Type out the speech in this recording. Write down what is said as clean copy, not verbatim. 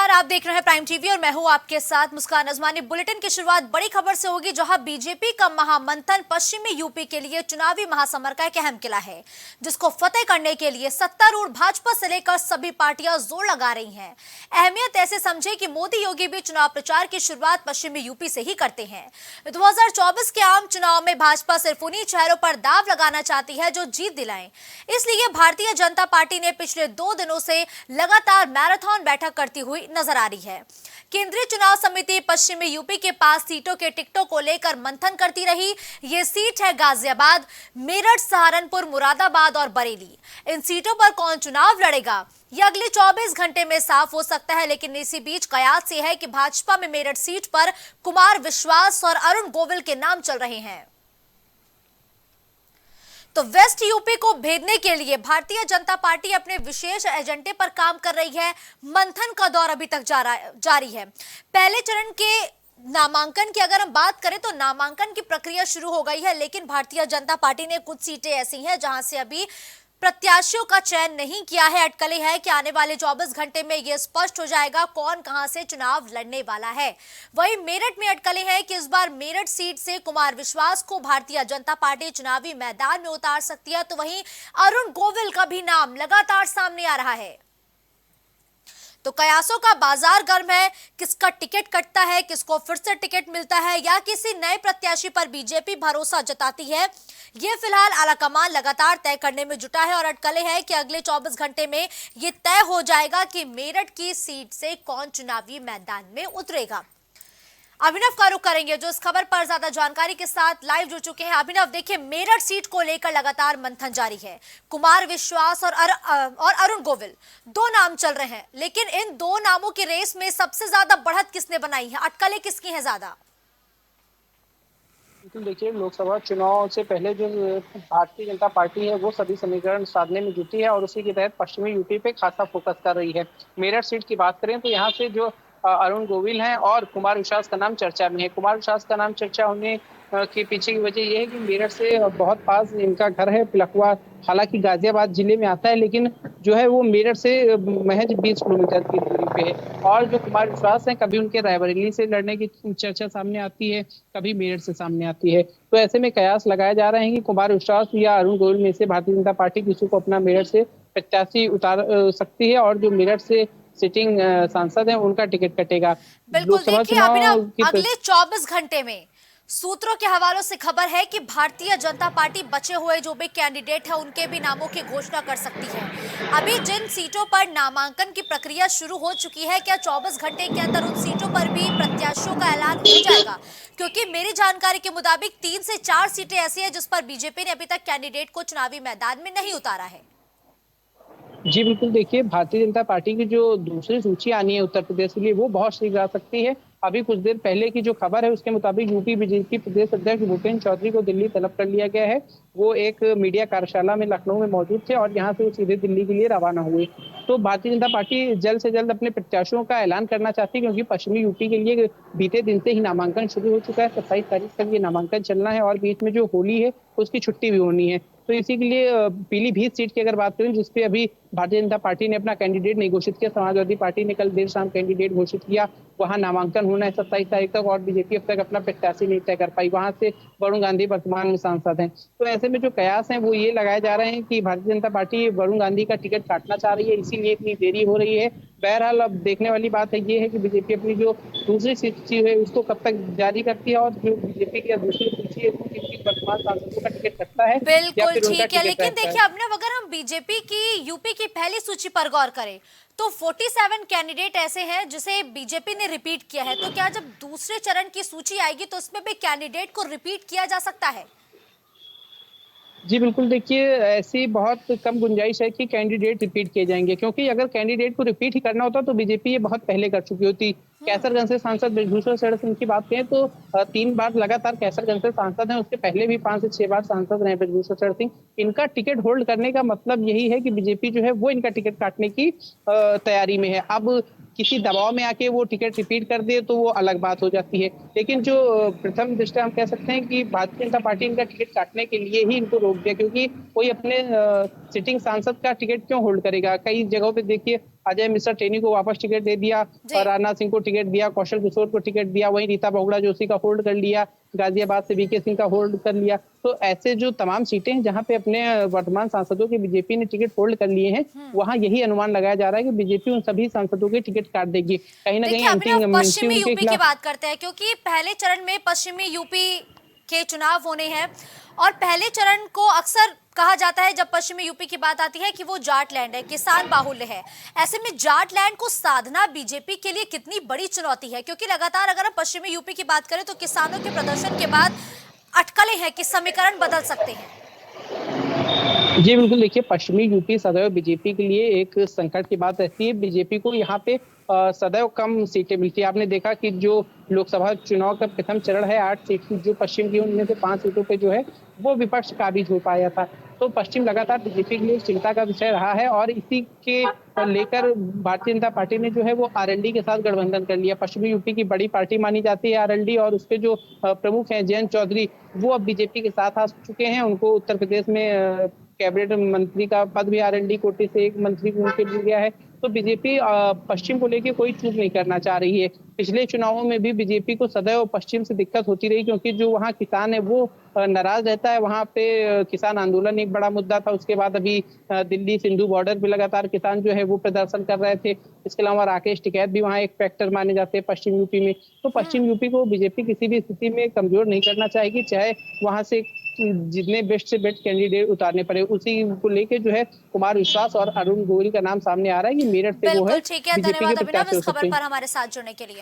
नमस्कार, आप देख रहे हैं प्राइम टीवी और मैं हूं आपके साथ मुस्कान अजमानी। बुलेटिन की शुरुआत बड़ी खबर से होगी, जहां बीजेपी का महामंथन पश्चिमी यूपी के लिए चुनावी महासमर का एक अहम किला है, जिसको फतेह करने के लिए सत्तारूढ़ भाजपा से लेकर सभी पार्टियां जोर लगा रही हैं। अहमियत ऐसे समझे कि मोदी योगी भी चुनाव प्रचार की शुरुआत पश्चिमी यूपी से ही करते हैं। 2024 के आम चुनाव में भाजपा सिर्फ उन्हीं चेहरों पर दाव लगाना चाहती है जो जीत दिलाएं। इसलिए भारतीय जनता पार्टी ने पिछले 2 दिनों से लगातार मैराथन बैठक करती हुई नजर आ रही है। केंद्रीय चुनाव समिति पश्चिमी यूपी के 5 सीटों के टिकटों को लेकर मंथन करती रही। ये सीट है गाजियाबाद, मेरठ, सहारनपुर, मुरादाबाद और बरेली। इन सीटों पर कौन चुनाव लड़ेगा, ये अगले 24 घंटे में साफ हो सकता है। लेकिन इसी बीच कयास ये है कि भाजपा में मेरठ सीट पर कुमार विश्वास और अरुण गोविल के नाम चल रहे हैं। तो वेस्ट यूपी को भेदने के लिए भारतीय जनता पार्टी अपने विशेष एजेंडे पर काम कर रही है। मंथन का दौर अभी तक जारी है। पहले चरण के नामांकन की अगर हम बात करें तो नामांकन की प्रक्रिया शुरू हो गई है, लेकिन भारतीय जनता पार्टी ने कुछ सीटें ऐसी हैं जहां से अभी प्रत्याशियों का चयन नहीं किया है। अटकलें है कि आने वाले 24 घंटे में यह स्पष्ट हो जाएगा कौन कहां से चुनाव लड़ने वाला है। वहीं मेरठ में अटकलें हैं कि इस बार मेरठ सीट से कुमार विश्वास को भारतीय जनता पार्टी चुनावी मैदान में उतार सकती है। तो वहीं अरुण गोविल का भी नाम लगातार सामने आ रहा है। तो कयासों का बाजार गर्म है। किसका टिकट कटता है, किसको फिर से टिकट मिलता है, या किसी नए प्रत्याशी पर बीजेपी भरोसा जताती है, ये फिलहाल आलाकमान लगातार तय करने में जुटा है। और अटकलें हैं कि अगले 24 घंटे में ये तय हो जाएगा कि मेरठ की सीट से कौन चुनावी मैदान में उतरेगा। अभिनव का रुख करेंगे, जो इस खबर पर ज्यादा जानकारी के साथ लाइव जुड़ चुके हैं। अभिनव, देखिए, मेरठ सीट को लेकर लगातार मंथन जारी है। कुमार विश्वास और अरुण गोविल 2 नाम चल रहे हैं, लेकिन इन 2 नामों की रेस में सबसे ज्यादा बढ़त किसने बनाई है? अटकलें किसकी हैं ज्यादा? देखिए, लोकसभा चुनाव से पहले जो भारतीय जनता पार्टी है वो सभी समीकरण साधने में जुटी है और उसी के तहत पश्चिमी यूपी पे खासा फोकस कर रही है। मेरठ सीट की बात करें तो यहाँ से जो अरुण गोविल हैं और कुमार विश्वास का नाम चर्चा में है। कुमार विश्वास का नाम चर्चा होने के पीछे की वजह यह है कि मेरठ से बहुत पास इनका घर है, पिलखुआ। हालांकि गाजियाबाद जिले में आता है, लेकिन जो है वो मेरठ से महज 20 किलोमीटर की दूरी पे है। और जो कुमार विश्वास हैं, कभी उनके रायबरेली से लड़ने की चर्चा सामने आती है, कभी मेरठ से सामने आती है। तो ऐसे में कयास लगाए जा रहे हैं कि कुमार विश्वास या अरुण गोविल में से भारतीय जनता पार्टी किसी को अपना मेरठ से प्रत्याशी उतार सकती है और जो मेरठ से सिटिंग सांसद हैं उनका टिकट कटेगा। बिल्कुल, लोकसभा देखिए चुनाव अभिनव, की अगले 24 घंटे में सूत्रों के हवालों से खबर है कि भारतीय जनता पार्टी बचे हुए जो भी कैंडिडेट है उनके भी नामों की घोषणा कर सकती है। अभी जिन सीटों पर नामांकन की प्रक्रिया शुरू हो चुकी है, क्या 24 घंटे के अंदर उन सीटों पर भी प्रत्याशियों का ऐलान हो जाएगा? क्योंकि मेरी जानकारी के मुताबिक 3 से 4 सीटें ऐसी है जिस पर बीजेपी ने अभी तक कैंडिडेट को चुनावी मैदान में नहीं उतारा है। जी बिल्कुल, देखिए, भारतीय जनता पार्टी की जो दूसरी सूची आनी है उत्तर प्रदेश के लिए वो बहुत शीघ्र आ सकती है। अभी कुछ देर पहले की जो खबर है उसके मुताबिक यूपी बीजेपी प्रदेश अध्यक्ष भूपेंद्र चौधरी को दिल्ली तलब कर लिया गया है। वो एक मीडिया कार्यशाला में लखनऊ में मौजूद थे और यहाँ से वो सीधे दिल्ली के लिए रवाना हुए। तो भारतीय जनता पार्टी जल्द से जल्द अपने प्रत्याशियों का ऐलान करना चाहती है, क्योंकि पश्चिमी यूपी के लिए बीते दिन से ही नामांकन शुरू हो चुका है। 27 तारीख तक ये नामांकन चलना है और बीच में जो होली है उसकी छुट्टी भी होनी है। तो इसी के लिए पीलीभीत सीट की अगर बात करें, जिसपे अभी भारतीय जनता पार्टी ने अपना कैंडिडेट नहीं घोषित किया, समाजवादी पार्टी ने कल देर शाम कैंडिडेट घोषित किया, वहां नामांकन होना है 27 तारीख तक और बीजेपी अब तक अपना प्रत्याशी नहीं तय कर पाई। वहां से वरुण गांधी वर्तमान में सांसद हैं। तो ऐसे में जो कयास हैं वो ये लगाए जा रहे हैं कि भारतीय जनता पार्टी वरुण गांधी का टिकट काटना चाह रही है, इसीलिए इतनी देरी हो रही है। बहरहाल अब देखने वाली बात है ये है कि बीजेपी अपनी जो दूसरी सूची है उसको कब तक जारी करती है और जो बीजेपी की दूसरी सूची है उसकी वर्तमान सांसदों का टिकट कटता है या बिल्कुल फिर उनका ठीक है, टिकट लेकिन रहता देखिए है। अभिनव, अगर हम बीजेपी की यूपी की पहली सूची पर गौर करें तो 47 कैंडिडेट ऐसे हैं जिसे बीजेपी ने रिपीट किया है। तो क्या जब दूसरे चरण की सूची आएगी तो उसमें भी कैंडिडेट को रिपीट किया जा सकता है? जी बिल्कुल, देखिए, ऐसी बहुत कम गुंजाइश है कि कैंडिडेट रिपीट किए जाएंगे, क्योंकि अगर कैंडिडेट को रिपीट ही करना होता तो बीजेपी ये बहुत पहले कर चुकी होती। कैसरगंज से सांसद बृजभूषण शरण सिंह की बात करें तो 3 बार लगातार कैसरगंज से सांसद हैं। उसके पहले भी 5 से 6 बार सांसद रहे बृजभूषण शरण सिंह। इनका टिकट होल्ड करने का मतलब यही है कि बीजेपी जो है वो इनका टिकट काटने की तैयारी में है। अब किसी दबाव में आके वो टिकट रिपीट कर दे तो वो अलग बात हो जाती है। लेकिन जो प्रथम दृष्टया हम कह सकते हैं कि भारतीय जनता पार्टी इनका टिकट काटने के लिए ही इनको रोक दिया, क्योंकि कोई अपने सिटिंग सांसद का टिकट क्यों होल्ड करेगा। कई जगहों पे देखिए अजय मिश्रा टेनी को वापस टिकट दे दिया जी। और राजनाथ सिंह को टिकट दिया, कौशल किशोर को टिकट दिया, वहीं रीता बहुगुणा जोशी का होल्ड कर लिया, गाजियाबाद से वीके सिंह का होल्ड कर लिया। तो ऐसे जो तमाम सीटें हैं जहां पे अपने वर्तमान सांसदों के बीजेपी ने टिकट होल्ड कर लिए हैं, वहां यही अनुमान लगाया जा रहा है कि बीजेपी उन सभी सांसदों के टिकट काट देगी। कहीं ना कहीं देखिए, अभिनव, एंटी पश्चिमी उनके यूपी की खिलाफ। बात करते हैं क्योंकि पहले चरण में पश्चिमी यूपी के चुनाव होने हैं और पहले चरण को अक्सर कहा जाता है जब पश्चिमी यूपी की बात आती है कि वो जाट लैंड है, किसान बाहुल्य है। ऐसे में जाट लैंड को साधना बीजेपी के लिए कितनी बड़ी चुनौती है, क्योंकि लगातार अगर हम पश्चिमी यूपी की बात करें तो किसानों के प्रदर्शन के बाद अटकलें हैं कि समीकरण बदल सकते हैं। जी बिल्कुल, देखिए पश्चिमी यूपी सदैव बीजेपी के लिए एक संकट की बात रहती है। बीजेपी को यहाँ पे सदैव कम सीटें मिलती है। आपने देखा कि जो लोकसभा चुनाव का प्रथम चरण है, 8 सीट की जो पश्चिम की, उनमें से 5 सीटों पे जो है वो विपक्ष काबिज हो पाया था। तो पश्चिम लगातार बीजेपी के लिए चिंता का विषय रहा है और इसी के लेकर भारतीय जनता पार्टी ने जो है वो आरएलडी के साथ गठबंधन कर लिया। पश्चिमी यूपी की बड़ी पार्टी मानी जाती है आरएलडी, और उसके जो प्रमुख हैं जयंत चौधरी, वो अब बीजेपी के साथ आ चुके हैं। उनको उत्तर प्रदेश में कैबिनेट मंत्री का पद भी आरएलडी कोटे से एक मंत्री को उनके मिल गया है। तो बीजेपी पश्चिम को लेकर कोई चूक नहीं करना चाह रही है। पिछले चुनावों में भी बीजेपी को सदैव पश्चिम से दिक्कत होती रही, क्योंकि जो वहाँ किसान है वो नाराज रहता है। वहाँ पे किसान आंदोलन एक बड़ा मुद्दा था। उसके बाद अभी दिल्ली सिंधु बॉर्डर पे लगातार किसान जो है वो प्रदर्शन कर रहे थे। इसके अलावा राकेश टिकैत भी वहाँ एक फैक्टर माने जाते हैं पश्चिम यूपी में। तो पश्चिम यूपी को बीजेपी किसी भी स्थिति में कमजोर नहीं करना चाहेगी, चाहे वहाँ से जितने बेस्ट से बेस्ट कैंडिडेट उतारने पड़े। उसी को लेके जो है कुमार विश्वास और अरुण गोयल का नाम सामने आ रहा है कि मेरठ से वो है बिल्कुल ठीक है, बीजेपी के धन्यवाद अभिनव प्रत्याशी हो इस खबर सकते हैं। पर हमारे साथ जुड़ने के लिए।